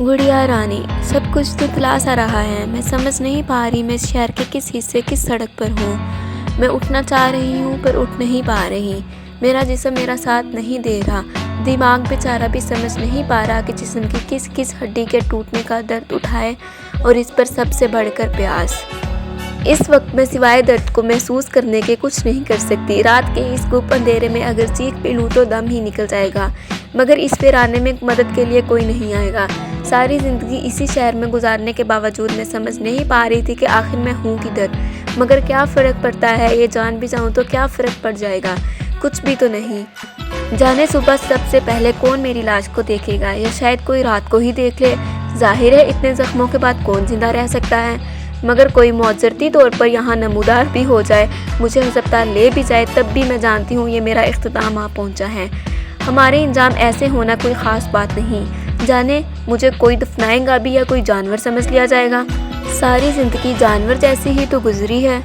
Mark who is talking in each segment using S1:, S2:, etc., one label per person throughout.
S1: गुड़िया रानी, सब कुछ धुंधला सा रहा है। मैं समझ नहीं पा रही मैं इस शहर के किस हिस्से किस सड़क पर हूँ। मैं उठना चाह रही हूँ पर उठ नहीं पा रही। मेरा जिस्म मेरा साथ नहीं दे रहा। दिमाग बेचारा भी समझ नहीं पा रहा कि जिस्म की किस किस हड्डी के टूटने का दर्द उठाए, और इस पर सबसे बढ़कर प्यास। इस वक्त मैं सिवाय दर्द को महसूस करने के कुछ नहीं कर सकती। रात के इस गुप्त अंधेरे में अगर चीख भी लूँ तो दम ही निकल जाएगा, मगर इस पर आने में मदद के लिए कोई नहीं आएगा। सारी ज़िंदगी इसी शहर में गुजारने के बावजूद मैं समझ नहीं पा रही थी कि आखिर मैं हूँ किधर। मगर क्या फ़र्क पड़ता है, ये जान भी जाऊँ तो क्या फ़र्क पड़ जाएगा? कुछ भी तो नहीं। जाने सुबह सबसे पहले कौन मेरी लाश को देखेगा, या शायद कोई रात को ही देख ले। जाहिर है इतने ज़ख्मों के बाद कौन जिंदा रह सकता है। मगर कोई मौजरती तौर पर यहाँ नमूदार भी हो जाए, मुझे अस्पताल ले भी जाए, तब भी मैं जानती हूँ ये मेरा इख्तिताम आ पहुँचा है। हमारे इंजाम ऐसे होना कोई ख़ास बात नहीं। जाने मुझे कोई दफनाएगा भी या कोई जानवर समझ लिया जाएगा। सारी ज़िंदगी जानवर जैसी ही तो गुजरी है,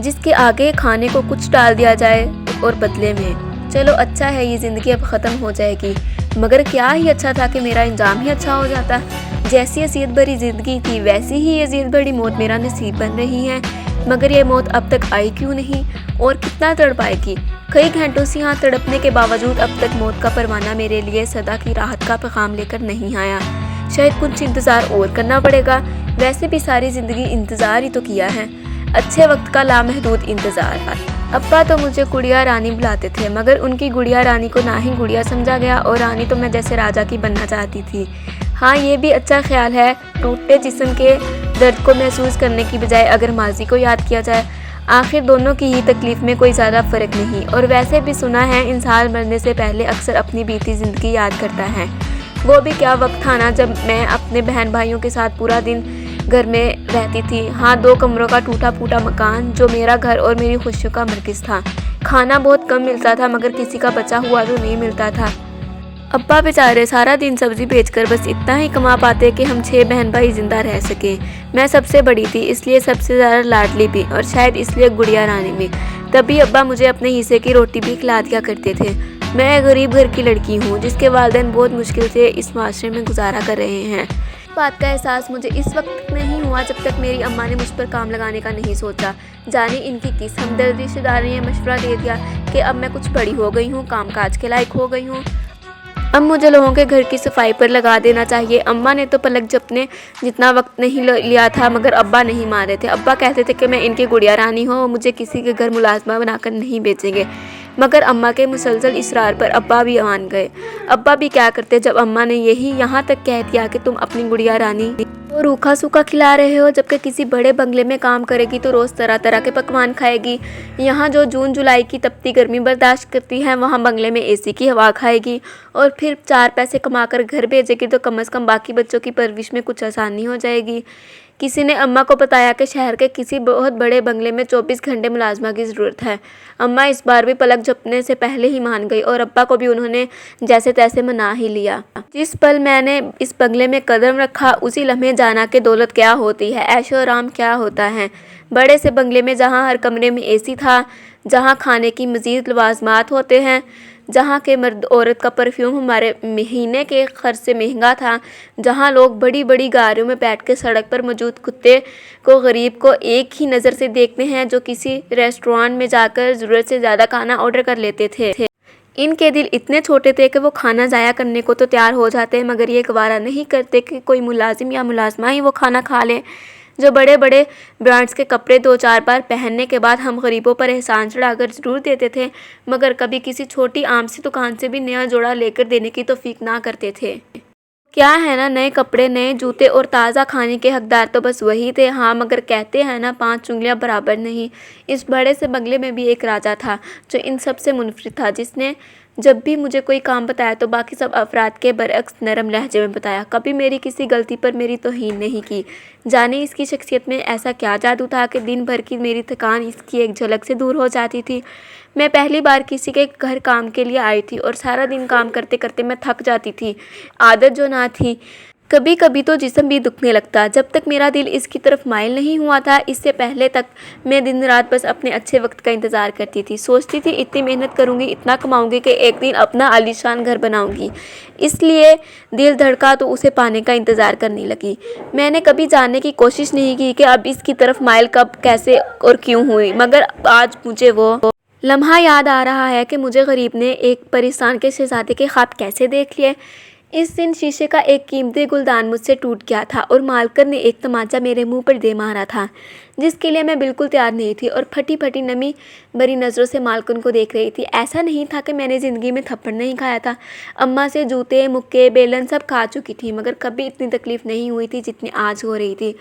S1: जिसके आगे खाने को कुछ डाल दिया जाए और बदले में चलो अच्छा है ये ज़िंदगी अब ख़त्म हो जाएगी। मगर क्या ही अच्छा था कि मेरा इंजाम ही अच्छा हो जाता। जैसी असीयत भरी ज़िंदगी थी वैसी ही असीयत भरी मौत मेरा नसीब बन रही है। मगर ये मौत अब तक आई क्यों नहीं, और कितना तड़पाएगी? कई घंटों से यहाँ तड़पने के बावजूद अब तक मौत का परवाना मेरे लिए सदा की राहत का पैगाम लेकर नहीं आया। शायद कुछ इंतज़ार और करना पड़ेगा। वैसे भी सारी ज़िंदगी इंतज़ार ही तो किया है, अच्छे वक्त का लामहदूद इंतज़ार। अब्बा तो मुझे गुड़िया रानी बुलाते थे, मगर उनकी गुड़िया रानी को ना ही गुड़िया समझा गया, और रानी तो मैं जैसे राजा की बनना चाहती थी। हाँ, ये भी अच्छा ख्याल है। टूटते जिस्म के दर्द को महसूस करने की बजाय अगर माजी को याद किया जाए, आखिर दोनों की ही तकलीफ़ में कोई ज़्यादा फ़र्क नहीं। और वैसे भी सुना है इंसान मरने से पहले अक्सर अपनी बीती ज़िंदगी याद करता है। वो भी क्या वक्त था ना जब मैं अपने बहन भाइयों के साथ पूरा दिन घर में रहती थी। हाँ, 2 कमरों का टूटा फूटा मकान जो मेरा घर और मेरी खुशियों का मरकज़ था। खाना बहुत कम मिलता था, मगर किसी का बचा हुआ तो नहीं मिलता था। अब्बा बेचारे सारा दिन सब्ज़ी बेचकर बस इतना ही कमा पाते कि हम 6 बहन भाई ज़िंदा रह सकें। मैं सबसे बड़ी थी, इसलिए सबसे ज़्यादा लाडली भी, और शायद इसलिए गुड़िया रानी भी। तभी अब्बा मुझे अपने हिस्से की रोटी भी खिला दिया करते थे। मैं गरीब घर की लड़की हूँ, जिसके वालिदैन बहुत मुश्किल से इस माशरे में गुजारा कर रहे हैं। बात का एहसास मुझे इस वक्त नहीं हुआ जब तक मेरी अम्मा ने मुझ पर काम लगाने का नहीं सोचा। जाने इनकी किस हमदर्दी रिश्तेदार ने मशवरा दे दिया कि अब मैं कुछ बड़ी हो गई हूँ, कामकाज के लायक हो गई हूँ, अब मुझे लोगों के घर की सफाई पर लगा देना चाहिए। अम्मा ने तो पलक झपकने जितना वक्त नहीं लिया था, मगर अब्बा नहीं मान रहे थे। अब्बा कहते थे कि मैं इनकी गुड़िया रानी हूँ, मुझे किसी के घर मुलाजमा बनाकर नहीं बेचेंगे। मगर अम्मा के मुसलसल इसरार पर अब्बा भी मान गए। अब्बा भी क्या करते जब अम्मा ने यही यहाँ तक कह दिया कि तुम अपनी गुड़िया रानी तो रूखा सूखा खिला रहे हो, जबकि किसी बड़े बंगले में काम करेगी तो रोज़ तरह तरह के पकवान खाएगी। यहाँ जो जून जुलाई की तपती गर्मी बर्दाश्त करती है, वहाँ बंगले में एसी की हवा खाएगी, और फिर 4 पैसे कमाकर घर भेजेगी तो कम से कम बाकी बच्चों की परवरिश में कुछ आसानी हो जाएगी। किसी ने अम्मा को बताया कि शहर के किसी बहुत बड़े बंगले में 24 घंटे मुलाजमा की ज़रूरत है। अम्मा इस बार भी पलक झपकने से पहले ही मान गई, और अब्बा को भी उन्होंने जैसे तैसे मना ही लिया। जिस पल मैंने इस बंगले में कदम रखा, उसी लम्हे जाना कि दौलत क्या होती है, ऐशो आराम क्या होता है। बड़े से बंगले में जहाँ हर कमरे में एसी था, जहाँ खाने की मज़ीद लवाजमात होते हैं, जहाँ के मर्द औरत का परफ्यूम हमारे महीने के खर्च से महंगा था, जहाँ लोग बड़ी बड़ी गाड़ियों में बैठ कर सड़क पर मौजूद कुत्ते को गरीब को एक ही नज़र से देखते हैं जो किसी रेस्टोरेंट में जाकर ज़रूरत से ज़्यादा खाना ऑर्डर कर लेते थे। इनके दिल इतने छोटे थे कि वो खाना ज़ाया करने को तो तैयार हो जाते, मगर ये गवारा नहीं करते कि कोई मुलाजिम या मुलाजमा ही वो खाना खा ले। जो बड़े बड़े ब्रांड्स के कपड़े 2-4 बार पहनने के बाद हम गरीबों पर एहसान चढ़ाकर ज़रूर देते थे, मगर कभी किसी छोटी आम सी दुकान से भी नया जोड़ा लेकर देने की तौफीक ना करते थे। क्या है ना, नए कपड़े, नए जूते और ताज़ा खाने के हकदार तो बस वही थे। हाँ, मगर कहते हैं ना, 5 उंगलियां बराबर नहीं। इस बड़े से बंगले में भी एक राजा था जो इन सब से मुनफरिद था, जिसने जब भी मुझे कोई काम बताया तो बाकी सब अफराद के बरअक्स नरम लहजे में बताया। कभी मेरी किसी गलती पर मेरी तौहीन नहीं की। जाने इसकी शख्सियत में ऐसा क्या जादू था कि दिन भर की मेरी थकान इसकी एक झलक से दूर हो जाती थी। मैं पहली बार किसी के घर काम के लिए आई थी, और सारा दिन काम करते करते मैं थक जाती थी। आदत जो ना थी कभी कभी तो जिस्म भी दुखने लगता। जब तक मेरा दिल इसकी तरफ माइल नहीं हुआ था, इससे पहले तक मैं दिन रात बस अपने अच्छे वक्त का इंतज़ार करती थी। सोचती थी इतनी मेहनत करूँगी, इतना कमाऊँगी कि एक दिन अपना आलीशान घर बनाऊँगी। इसलिए दिल धड़का तो उसे पाने का इंतज़ार करने लगी। मैंने कभी जानने की कोशिश नहीं की कि अब इसकी तरफ माइल कब, कैसे और क्यों हुई, मगर आज मुझे वो लम्हा याद आ रहा है कि मुझे गरीब ने एक परेशान के शहजादे के ख्वाब कैसे देख लिए। इस दिन शीशे का एक कीमती गुलदान मुझसे टूट गया था और मालकर ने एक तमाचा मेरे मुंह पर दे मारा था, जिसके लिए मैं बिल्कुल तैयार नहीं थी और फटी फटी नमी भरी नज़रों से मालकन को देख रही थी। ऐसा नहीं था कि मैंने ज़िंदगी में थप्पड़ नहीं खाया था। अम्मा से जूते, मुक्के, बेलन सब खा चुकी थी, मगर कभी इतनी तकलीफ़ नहीं हुई थी जितनी आज हो रही थी।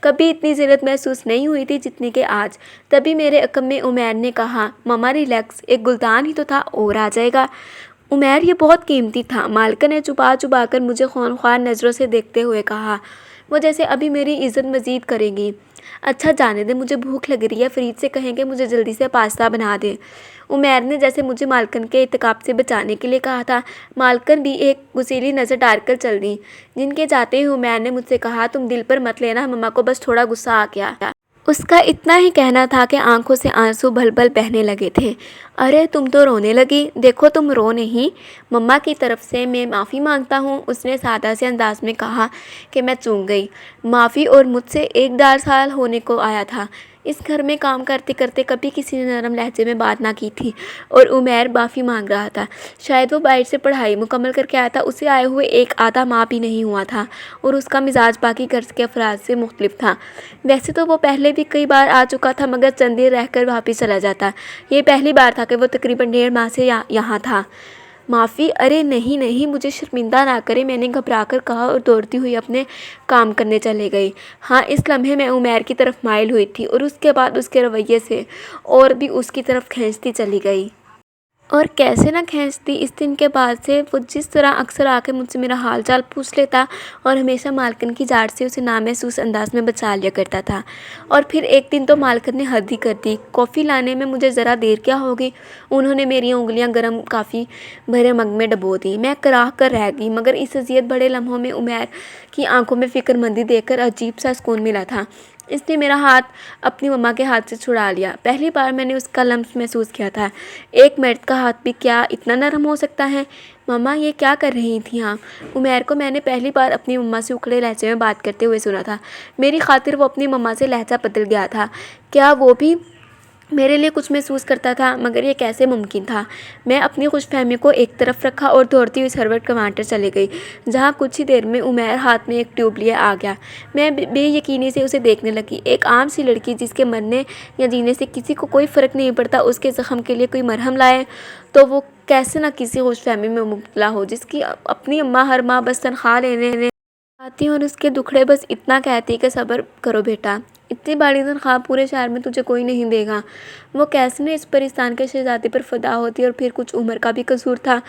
S1: कभी इतनी ज़िल्लत महसूस नहीं हुई थी जितनी कि आज। तभी मेरे अकम में उमैर ने कहा, मम्मा रिलैक्स, एक गुलदान ही तो था, और आ जाएगा। उमैर, ये बहुत कीमती था। मालका ने छुपा छुपा कर मुझे खूनख्वार नज़रों से देखते हुए कहा, वो जैसे अभी मेरी इज़्ज़त मज़ीद करेंगी। अच्छा जाने दे, मुझे भूख लग रही है, फ़रीद से कहेंगे मुझे जल्दी से पास्ता बना दे। उमैर ने जैसे मुझे मालकन के इत्तेकाब से बचाने के लिए कहा था। मालकन भी एक गुस्सैली नज़र डालकर चल दी। जिनके जाते ही उमैर ने मुझसे कहा, तुम दिल पर मत लेना, मम्मा को बस थोड़ा गुस्सा आ गया। उसका इतना ही कहना था कि आंखों से आंसू भल भल बहने लगे थे। अरे तुम तो रोने लगी, देखो तुम रो नहीं। मम्मा की तरफ से मैं माफ़ी मांगता हूँ, उसने सादा से अंदाज में कहा कि मैं चूक गई। माफ़ी और मुझसे 1 साल होने को आया था। इस घर में काम करते करते कभी किसी ने नरम लहजे में बात ना की थी और उमैर माफ़ी मांग रहा था। शायद वो बाहर से पढ़ाई मुकम्मल करके आया था, उसे आए हुए एक आधा माह भी नहीं हुआ था और उसका मिजाज बाकी घर के अफराद से मुख्तलिफ था। वैसे तो वो पहले भी कई बार आ चुका था, मगर चंद देर रहकर वापस चला जाता। ये पहली बार था कि वो तकरीबन 1.5 माह से यहाँ था। माफ़ी? अरे नहीं नहीं, मुझे शर्मिंदा ना करें, मैंने घबराकर कहा और दौड़ती हुई अपने काम करने चले गई। हाँ, इस लम्हे में उमैर की तरफ माइल हुई थी और उसके बाद उसके रवैये से और भी उसकी तरफ खींचती चली गई। और कैसे ना खींचती। इस दिन के बाद से वो जिस तरह अक्सर आके मुझसे मेरा हाल चाल पूछ लेता और हमेशा मालकन की जाड़ से उसे नामहसूस अंदाज में बचा लिया करता था। और फिर एक दिन तो मालकन ने हद ही कर दी। कॉफ़ी लाने में मुझे ज़रा देर क्या होगी। उन्होंने मेरी उंगलियां गर्म काफ़ी भरे मग में डबो दी। मैं कराह कर रह गई, मगर इस अजियत बड़े लम्हों में उमैर की आंखों में फ़िक्रमंदी देखकर अजीब सा सुकून मिला था। इसने मेरा हाथ अपनी मम्मा के हाथ से छुड़ा लिया। पहली बार मैंने उसका लम्स महसूस किया था। एक मर्द का हाथ भी क्या इतना नरम हो सकता है। मम्मा ये क्या कर रही थी? हाँ, उमैर को मैंने पहली बार अपनी मम्मा से उखड़े लहजे में बात करते हुए सुना था। मेरी खातिर वो अपनी मम्मा से लहजा बदल गया था। क्या वो भी मेरे लिए कुछ महसूस करता था? मगर ये कैसे मुमकिन था? मैं अपनी खुशफहमी को एक तरफ रखा और दौड़ती हुई सरवट कमांडर चले गई, जहाँ कुछ ही देर में उमैर हाथ में एक ट्यूब लिए आ गया। मैं बेयकीनी से उसे देखने लगी। एक आम सी लड़की जिसके मरने या जीने से किसी को कोई फ़र्क नहीं पड़ता, उसके ज़ख्म के लिए कोई मरहम लाए तो वो कैसे ना किसी खुशफहमी में मुब्तला हो, जिसकी अपनी अम्मा हर माह बस तनख्वाह लेने आती और उसके दुखड़े बस इतना कहती कि सब्र करो बेटा, इतनी बड़ी तनख्वाह पूरे शहर में तुझे कोई नहीं देगा। वो कैसे न इस परिस्तान के शहजादे पर फ़िदा होती। और फिर कुछ उम्र का भी कसूर था।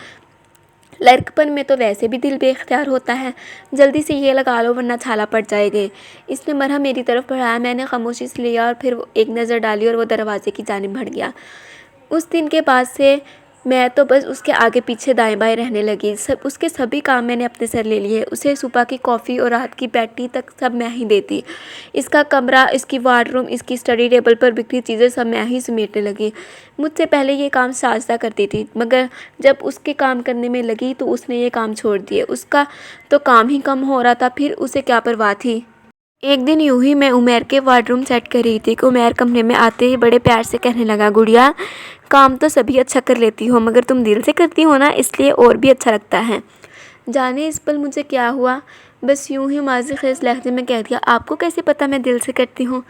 S1: लड़कपन में तो वैसे भी दिल बेख्तियार होता है। जल्दी से ये लगा लो वरना छाला पड़ जाएगी। इसने मरहम मेरी तरफ बढ़ाया। मैंने खामोशी से लिया और फिर एक नज़र डाली और वो दरवाजे की जानिब बढ़ गया। उस दिन के बाद से मैं तो बस उसके आगे पीछे दाएं बाएं रहने लगी। उसके सभी काम मैंने अपने सर ले लिए। उसे सुबह की कॉफ़ी और रात की पैटी तक सब मैं ही देती। इसका कमरा, इसकी वार्डरूम, इसकी स्टडी टेबल पर बिखरी चीज़ें सब मैं ही समेटने लगी। मुझसे पहले ये काम साजदा करती थी, मगर जब उसके काम करने में लगी तो उसने ये काम छोड़ दिए। उसका तो काम ही कम हो रहा था, फिर उसे क्या परवाह थी। एक दिन यूं ही मैं उमैर के वार्डरूम सेट कर रही थी कि उमैर कमरे में आते ही बड़े प्यार से कहने लगा, गुड़िया काम तो सभी अच्छा कर लेती हो, मगर तुम दिल से करती हो ना, इसलिए और भी अच्छा लगता है। जाने इस पल मुझे क्या हुआ, बस यूं ही माजी खेज लहजे में कह दिया, आपको कैसे पता मैं दिल से करती हूँ।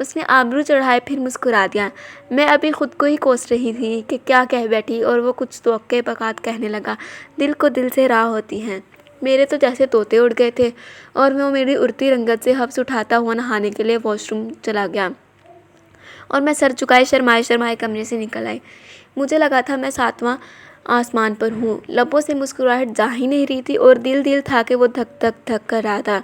S1: उसने आबरू चढ़ाए फिर मुस्कुरा दिया। मैं अभी ख़ुद को ही कोस रही थी कि क्या कह बैठी और वो कुछ तोक़े बकात कहने लगा। दिल को दिल से राह होती हैं। मेरे तो जैसे तोते उड़ गए थे और वो मेरी उड़ती रंगत से हफ्स उठाता हुआ नहाने के लिए वॉशरूम चला गया और मैं सर झुकाए शर्माए शर्माए कमरे से निकल आई। मुझे लगा था मैं 7वां आसमान पर हूँ। लबों से मुस्कुराहट जा ही नहीं रही थी और दिल था कि वो धक धक धक कर रहा था।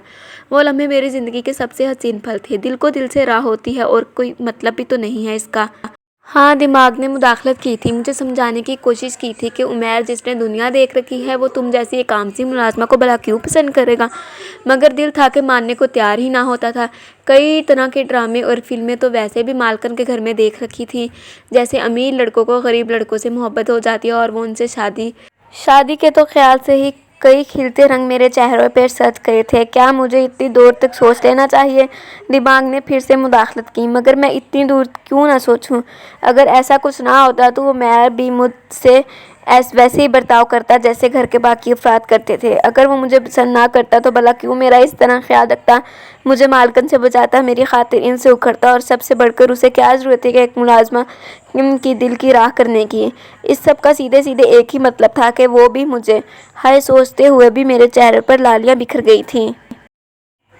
S1: वो लम्हे मेरी ज़िंदगी के सबसे हसीन पल थे। दिल को दिल से राह होती है और कोई मतलब भी तो नहीं है इसका। ہاں، دماغ نے مداخلت کی تھی، مجھے سمجھانے کی کوشش کی تھی کہ عمیر جس نے دنیا دیکھ رکھی ہے وہ تم جیسی ایک عام سی ملازمہ کو بھلا کیوں پسند کرے گا، مگر دل تھا کہ ماننے کو تیار ہی نہ ہوتا تھا۔ کئی طرح کے ڈرامے اور فلمیں تو ویسے بھی مالکن کے گھر میں دیکھ رکھی تھیں، جیسے امیر لڑکوں کو غریب لڑکوں سے محبت ہو جاتی ہے اور وہ ان سے شادی کے تو خیال سے ہی کئی کھلتے رنگ میرے چہرے پر سج گئے تھے۔ کیا مجھے اتنی دور تک سوچ لینا چاہیے؟ دماغ نے پھر سے مداخلت کی، مگر میں اتنی دور کیوں نہ سوچوں؟ اگر ایسا کچھ نہ ہوتا تو عمیر بھی مجھ سے ویسے ہی برتاؤ کرتا جیسے گھر کے باقی افراد کرتے تھے۔ اگر وہ مجھے پسند نہ کرتا تو بھلا کیوں میرا اس طرح خیال رکھتا، مجھے مالکن سے بچاتا، میری خاطر ان سے اکھڑتا، اور سب سے بڑھ کر اسے کیا ضرورت تھی کہ ایک ملازمہ کی دل کی راہ کرنے کی؟ اس سب کا سیدھے سیدھے ایک ہی مطلب تھا کہ وہ بھی مجھے۔ ہائے، سوچتے ہوئے بھی میرے چہرے پر لالیاں بکھر گئی تھیں۔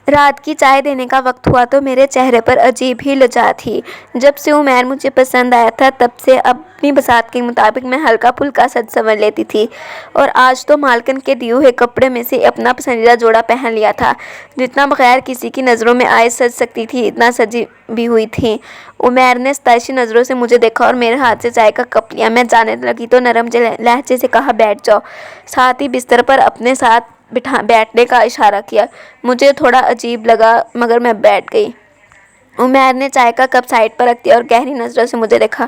S1: رات کی چائے دینے کا وقت ہوا تو میرے چہرے پر عجیب ہی لجا تھی۔ جب سے عمیر مجھے پسند آیا تھا تب سے اپنی بساط کے مطابق میں ہلکا پھلکا سج سنور لیتی تھی، اور آج تو مالکن کے دیے ہوئے کپڑے میں سے اپنا پسندیدہ جوڑا پہن لیا تھا۔ جتنا بغیر کسی کی نظروں میں آئے سج سکتی تھی اتنا سجی بھی ہوئی تھی۔ عمیر نے ستائشی نظروں سے مجھے دیکھا اور میرے ہاتھ سے چائے کا کپ لیا۔ میں جانے لگی تو نرم لہجے سے کہا، بیٹھ جاؤ، ساتھ ہی بستر پر اپنے ساتھ بیٹھنے کا اشارہ کیا۔ مجھے تھوڑا عجیب لگا مگر میں بیٹھ گئی۔ عمیر نے چائے کا کپ سائڈ پر رکھ دیا اور گہری نظروں سے مجھے دیکھا۔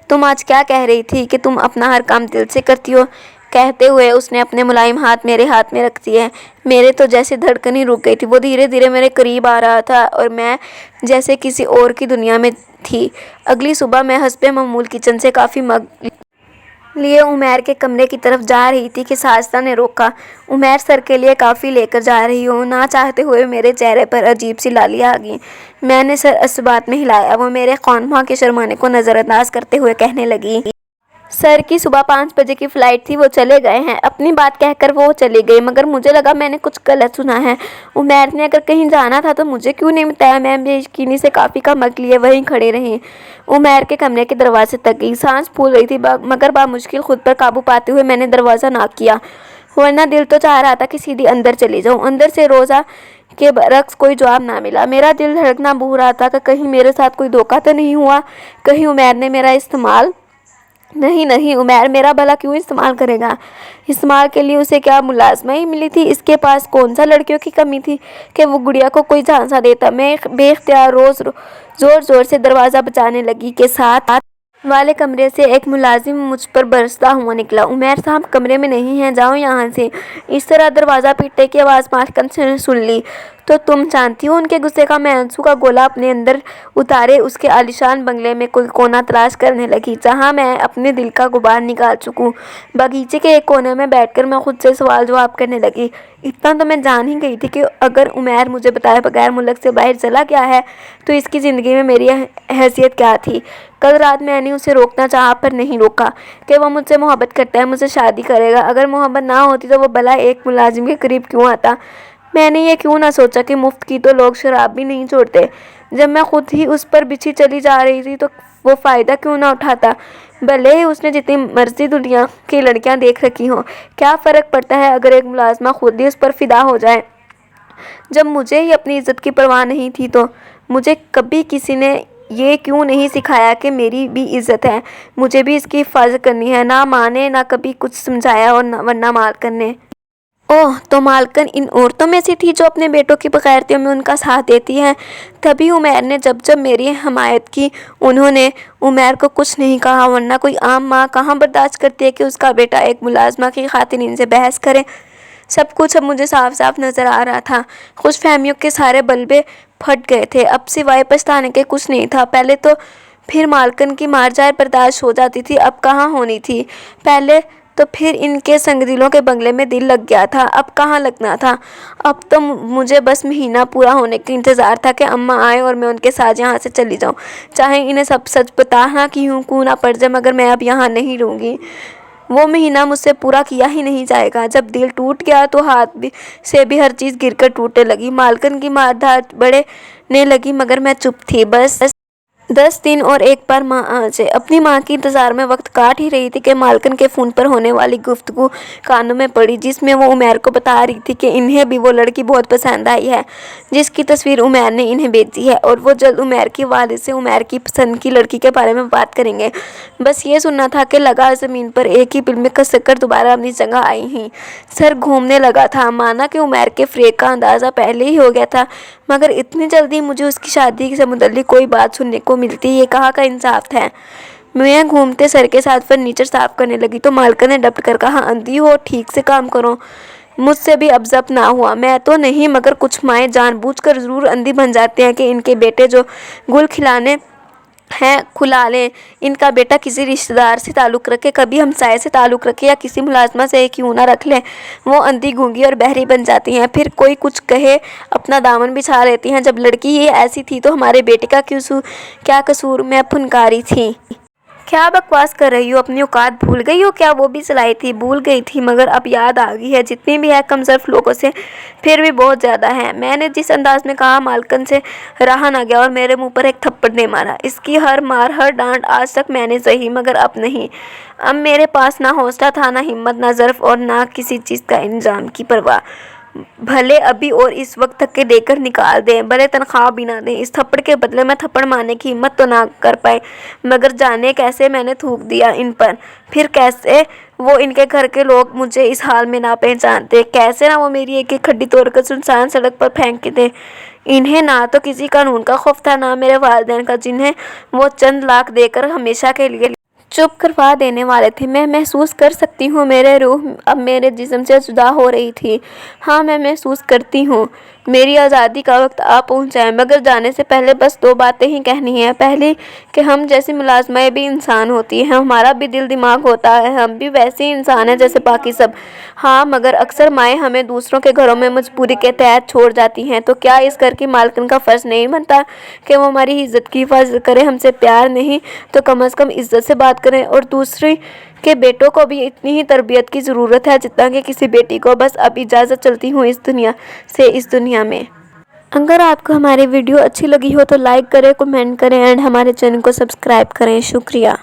S1: تم آج کیا کہہ رہی تھی کہ تم اپنا ہر کام دل سے کرتی ہو؟ کہتے ہوئے اس نے اپنے ملائم ہاتھ میرے ہاتھ میں رکھ دیے۔ میرے تو جیسے دھڑکن ہی رک گئی تھی۔ وہ دھیرے دھیرے میرے قریب آ رہا تھا اور میں جیسے کسی اور کی دنیا میں تھی۔ اگلی صبح میں حسب معمول کچن سے کافی مگ لیے عمیر کے کمرے کی طرف جا رہی تھی کہ ساجدہ نے روکا۔ عمیر، سر کے لیے کافی لے کر جا رہی ہوں؟ نہ چاہتے ہوئے میرے چہرے پر عجیب سی لالیاں آ گئیں۔ میں نے سر اس بات میں ہلایا۔ وہ میرے خواہاں کے شرمانے کو نظر انداز کرتے ہوئے کہنے لگی، سر کی صبح 5 بجے کی فلائٹ تھی، وہ چلے گئے ہیں۔ اپنی بات کہہ کر وہ چلی گئی، مگر مجھے لگا میں نے کچھ غلط سنا ہے۔ عمیر نے اگر کہیں جانا تھا تو مجھے کیوں نہیں بتایا؟ میں بے یقینی سے کافی کا مگ لیے وہیں کھڑی رہی۔ عمیر کے کمرے کے دروازے تک گئی۔ سانس پھول رہی تھی مگر بامشکل خود پر قابو پاتے ہوئے میں نے دروازہ ناک کیا، ورنہ دل تو چاہ رہا تھا کہ سیدھی اندر چلی جاؤں۔ اندر سے روزہ کے برعکس کوئی جواب نہ ملا۔ میرا دل دھڑکنا بھول رہا تھا کہ کہیں میرے ساتھ کوئی دھوکہ تو نہیں ہوا، کہیں عمیر نے میرا استعمال نہیں، عمیر میرا بھلا کیوں استعمال کرے گا؟ استعمال کے لیے اسے کیا ملازمہ ہی ملی تھی؟ اس کے پاس کون سا لڑکیوں کی کمی تھی کہ وہ گڑیا کو کوئی جھانسا دیتا؟ میں بے اختیار زور زور سے دروازہ بجانے لگی کہ ساتھ والے کمرے سے ایک ملازم مجھ پر برستا ہوا نکلا۔ عمیر صاحب کمرے میں نہیں ہیں، جاؤ یہاں سے۔ اس طرح دروازہ پیٹنے کی آواز مالکن نے سن لی تو تم جانتی ہو ان کے غصے کا میں آنسو کا گولا اپنے اندر اتارے اس کے عالیشان بنگلے میں کوئی کونا تلاش کرنے لگی جہاں میں اپنے دل کا غبار نکال سکوں۔ باغیچے کے ایک کونے میں بیٹھ کر میں خود سے سوال جواب کرنے لگی۔ اتنا تو میں جان ہی گئی تھی کہ اگر عمیر مجھے بتائے بغیر ملک سے باہر چلا گیا ہے تو اس کی زندگی میں میری حیثیت کیا تھی۔ کل رات میں نے اسے روکنا چاہا پر نہیں روکا کہ وہ مجھ سے محبت کرتا ہے، مجھ سے شادی کرے گا۔ اگر محبت نہ ہوتی تو وہ بھلا ایک ملازم کے قریب کیوں آتا؟ میں نے یہ کیوں نہ سوچا کہ مفت کی تو لوگ شراب بھی نہیں چھوڑتے؟ جب میں خود ہی اس پر بچھی چلی جا رہی تھی تو وہ فائدہ کیوں نہ اٹھاتا؟ بھلے ہی اس نے جتنی مرضی دنیا کی لڑکیاں دیکھ رکھی ہوں، کیا فرق پڑتا ہے اگر ایک ملازمہ خود ہی اس پر فدا ہو جائے؟ جب مجھے ہی اپنی عزت کی پرواہ نہیں تھی تو مجھے کبھی کسی نے یہ کیوں نہیں سکھایا کہ میری بھی عزت ہے، مجھے بھی اس کی حفاظت کرنی ہے؟ نہ ماں نے نہ کبھی کچھ سمجھایا، اور ورنہ مالکن نے۔ اوہ، تو مالکن ان عورتوں میں سے تھی جو اپنے بیٹوں کی بغیرتیوں میں ان کا ساتھ دیتی ہیں۔ تبھی عمیر نے جب میری حمایت کی۔ انہوں نے عمیر کو کچھ نہیں کہا، ورنہ کوئی عام ماں کہاں برداشت کرتی ہے کہ اس کا بیٹا ایک ملازمہ کی خاطر ان سے بحث کرے؟ سب کچھ اب مجھے صاف صاف نظر آ رہا تھا۔ خوش فہمیوں کے سارے بلبے پھٹ گئے تھے، اب سوائے پچھتانے کے کچھ نہیں تھا۔ پہلے تو پھر مالکن کی مار جائے برداشت ہو جاتی تھی، اب کہاں ہونی تھی۔ پہلے تو پھر ان کے سنگدلوں کے بنگلے میں دل لگ گیا تھا، اب کہاں لگنا تھا۔ اب تو مجھے بس مہینہ پورا ہونے کا انتظار تھا کہ اماں آئیں اور میں ان کے ساتھ یہاں سے چلی جاؤں، چاہے انہیں سب سچ بتانا کیوں نہ پڑ جائے، مگر میں اب یہاں نہیں رہوں گی۔ وہ مہینہ مجھ سے پورا کیا ہی نہیں جائے گا۔ جب دل ٹوٹ گیا تو ہاتھ سے بھی ہر چیز گر کر ٹوٹنے لگی۔ مالکن کی مار دھاڑ بڑھنے لگی مگر میں چپ تھی۔ بس 10 दिन और एक बार माँ आ जाए। अपनी माँ के इंतज़ार में वक्त काट ही रही थी कि मालकिन के फ़ोन पर होने वाली गुफ्तगू कानों में पड़ी, जिसमें वो उमैर को बता रही थी कि इन्हें भी वो लड़की बहुत पसंद आई है जिसकी तस्वीर उमैर ने इन्हें भेजी है, और वो जल्द उमैर की वालिद से उमैर की पसंद की लड़की के बारे में बात करेंगे। बस ये सुनना था कि लगा ज़मीन पर एक ही बिल में कसक कर दोबारा अपनी जगह आई हैं। सर घूमने लगा था। माना कि उमैर के फ़रेब का अंदाज़ा पहले ही हो गया था, मगर इतनी जल्दी मुझे उसकी शादी से मुतल्लिक कोई बात सुनने को मिलती, ये कहाँ का इंसाफ है। मैं घूमते सर के साथ फर्नीचर साफ करने लगी तो मालकिन ने डट कर कहा, अंधी हो, ठीक से काम करो। मुझसे भी अब ज़ब्त ना हुआ। मैं तो नहीं, मगर कुछ माएँ जानबूझकर ज़रूर अंधी बन जाते हैं कि इनके बेटे जो गुल खिलाने हैं खुला लें। इनका बेटा किसी रिश्तेदार से ताल्लुक़ रखे, कभी हमसाये से ताल्लुक़ रखे या किसी मुलाजमा से क्यों ना रख लें, वो अंधी गूंगी और बहरी बन जाती हैं। फिर कोई कुछ कहे अपना दामन बिछा लेती हैं। जब लड़की ये ऐसी थी तो हमारे बेटे का क्या कसूर। मैं फुनकारी थी। क्या बकवास कर रही हो, अपनी औकात भूल गई हो क्या। वो भी सलाई थी, भूल गई थी, मगर अब याद आ गई है। जितनी भी है कमज़र्फ लोगों से फिर भी बहुत ज़्यादा है। मैंने जिस अंदाज में कहा मालकिन से रहा ना गया और मेरे मुंह पर एक थप्पड़ दे मारा। इसकी हर मार हर डांट आज तक मैंने सही, मगर अब नहीं। अब मेरे पास ना हौसला था, ना हिम्मत, ना ज़र्फ और ना किसी चीज़ का इंतजाम की परवाह। भले अभी और इस वक्त धक्के देकर निकाल दें, भले तनख्वाह भी ना दें। इस थप्पड़ के बदले में थप्पड़ मारने की हिम्मत तो ना कर पाए, मगर जाने कैसे मैंने थूक दिया इन पर। फिर कैसे वो इनके घर के लोग मुझे इस हाल में ना पहचानते, कैसे ना वो मेरी एक एक हड्डी तोड़कर सुनसान सड़क पर फेंक दे। इन्हें ना तो किसी कानून का खौफ था, ना मेरे वालिदैन का, जिन्हें वो चंद लाख देकर हमेशा के लिए चुप करवा देने वाले थे। मैं महसूस कर सकती हूँ मेरे रूह अब मेरे जिस्म से जुदा हो रही थी। हाँ, मैं महसूस करती हूँ मेरी आज़ादी का वक्त आ पहुँचा है, मगर जाने से पहले बस 2 बातें ही कहनी है। पहली कि हम जैसी मुलाजमाएँ भी इंसान होती हैं, हमारा भी दिल दिमाग होता है, हम भी वैसे ही इंसान हैं जैसे बाकी सब। हाँ, मगर अक्सर माएँ हमें दूसरों के घरों में मजबूरी के तहत छोड़ जाती हैं, तो क्या इस घर की मालकिन का फ़र्ज़ नहीं बनता कि वो हमारी इज़्ज़त की हिफाजत करे। हमसे प्यार नहीं तो कम अज़ कम इज़्ज़त से बात करें। और दूसरी के बेटों को भी इतनी ही तरबियत की ज़रूरत है जितना कि किसी बेटी को। बस अब इजाज़त, चलती हूँ इस दुनिया में। अगर आपको हमारी वीडियो अच्छी लगी हो तो लाइक करें, कमेंट करें एंड हमारे चैनल को सब्सक्राइब करें। शुक्रिया।